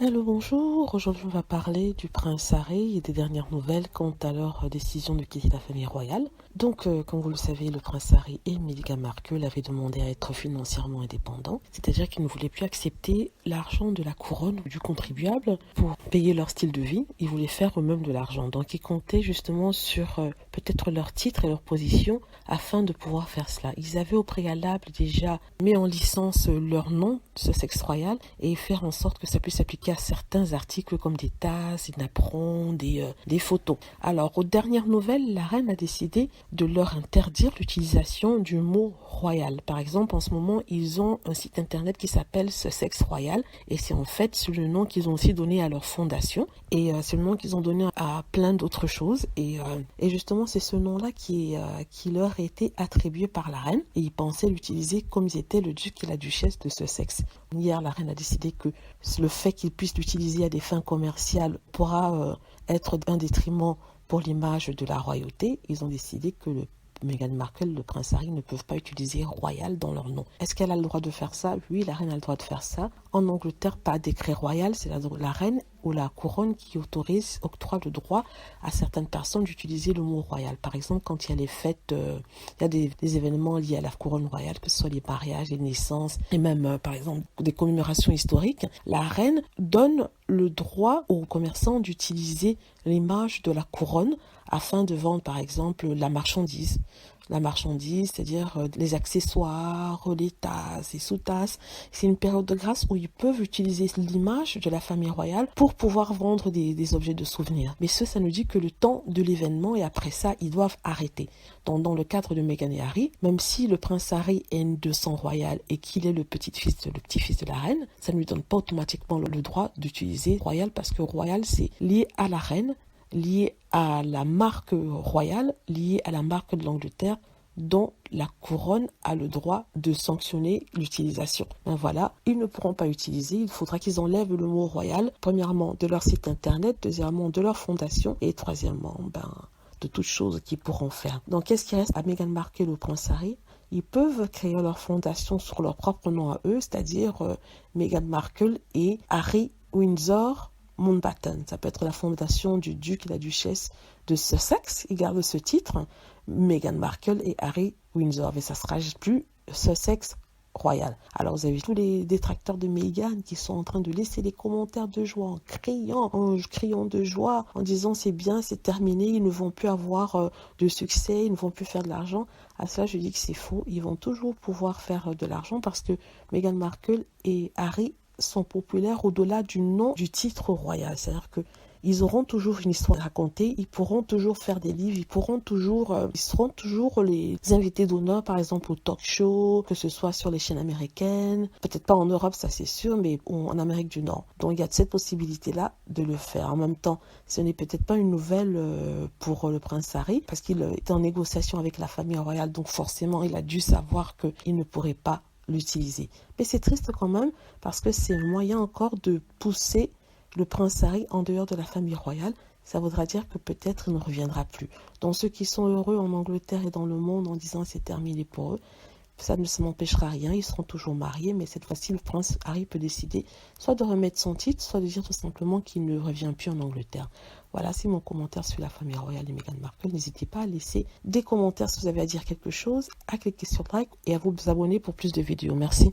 Allô, bonjour. Aujourd'hui, on va parler du prince Harry et des dernières nouvelles quant à leur décision de quitter la famille royale. Donc, comme vous le savez, le prince Harry et Meghan Markle avaient demandé à être financièrement indépendants, c'est-à-dire qu'ils ne voulaient plus accepter l'argent de la couronne ou du contribuable pour payer leur style de vie. Ils voulaient faire eux-mêmes de l'argent. Donc, ils comptaient justement sur peut-être leur titre et leur position afin de pouvoir faire cela. Ils avaient au préalable déjà mis en licence leur nom, Sussex Royal, et faire en sorte que ça puisse s'appliquer à certains articles comme des tasses, des napperons, des photos. Alors, aux dernières nouvelles, la reine a décidé de leur interdire l'utilisation du mot royal. Par exemple, en ce moment, ils ont un site internet qui s'appelle Sussex Royal et c'est en fait le nom qu'ils ont aussi donné à leur fondation et c'est le nom qu'ils ont donné à plein d'autres choses et justement, c'est ce nom-là qui leur a été attribué par la reine et ils pensaient l'utiliser comme ils étaient le duc et la duchesse de Sussex. Hier, la reine a décidé que le fait qu'ils puissent l'utiliser à des fins commerciales pourra être un détriment pour l'image de la royauté. Ils ont décidé que Meghan Markle, le prince Harry, ne peuvent pas utiliser royal dans leur nom. Est-ce qu'elle a le droit de faire ça? Oui, la reine a le droit de faire ça. En Angleterre, pas décret royal, c'est la reine ou la couronne qui octroie le droit à certaines personnes d'utiliser le mot royal. Par exemple, quand il y a les fêtes, il y a des événements liés à la couronne royale, que ce soit les mariages, les naissances, et même, par exemple, des commémorations historiques, la reine donne le droit aux commerçants d'utiliser l'image de la couronne afin de vendre, par exemple, la marchandise. La marchandise, c'est-à-dire les accessoires, les tasses, les sous-tasses. C'est une période de grâce où ils peuvent utiliser l'image de la famille royale pour pouvoir vendre des objets de souvenirs. Mais ça nous dit que le temps de l'événement et après ça, ils doivent arrêter. Donc, dans le cadre de Meghan et Harry, même si le prince Harry est de sang royal et qu'il est le petit-fils de la reine, ça ne lui donne pas automatiquement le droit d'utiliser royal parce que royal, c'est lié à la reine, lié à la marque royale, lié à la marque de l'Angleterre, dont la couronne a le droit de sanctionner l'utilisation. Ben voilà, ils ne pourront pas utiliser, il faudra qu'ils enlèvent le mot royal, premièrement de leur site internet, deuxièmement de leur fondation, et troisièmement, de toutes choses qu'ils pourront faire. Donc, qu'est-ce qui reste à Meghan Markle et au prince Harry? Ils peuvent créer leur fondation sur leur propre nom à eux, c'est-à-dire Meghan Markle et Harry Windsor Mountbatten. Ça peut être la fondation du duc et la duchesse de Sussex. Ils gardent ce titre, Meghan Markle et Harry Windsor. Mais ça ne sera plus Sussex Royal. Alors vous avez tous les détracteurs de Meghan qui sont en train de laisser des commentaires de joie en criant de joie, en disant c'est bien, c'est terminé, ils ne vont plus avoir de succès, ils ne vont plus faire de l'argent. À cela je dis que c'est faux, ils vont toujours pouvoir faire de l'argent parce que Meghan Markle et Harry sont populaires au-delà du nom du titre royal. C'est-à-dire que ils auront toujours une histoire à raconter, ils pourront toujours faire des livres, ils seront toujours les invités d'honneur, par exemple au talk show, que ce soit sur les chaînes américaines, peut-être pas en Europe, ça c'est sûr, mais en Amérique du Nord. Donc il y a cette possibilité-là de le faire. En même temps, ce n'est peut-être pas une nouvelle pour le prince Harry, parce qu'il était en négociation avec la famille royale, donc forcément il a dû savoir qu'il ne pourrait pas l'utiliser. Mais c'est triste quand même, parce que c'est un moyen encore de pousser le prince Harry en dehors de la famille royale. Ça voudra dire que peut-être il ne reviendra plus. Donc ceux qui sont heureux en Angleterre et dans le monde en disant c'est terminé pour eux, ça ne m'empêchera rien, ils seront toujours mariés, mais cette fois-ci le prince Harry peut décider soit de remettre son titre, soit de dire tout simplement qu'il ne revient plus en Angleterre. Voilà, c'est mon commentaire sur la famille royale et Meghan Markle. N'hésitez pas à laisser des commentaires si vous avez à dire quelque chose, à cliquer sur like et à vous abonner pour plus de vidéos. Merci.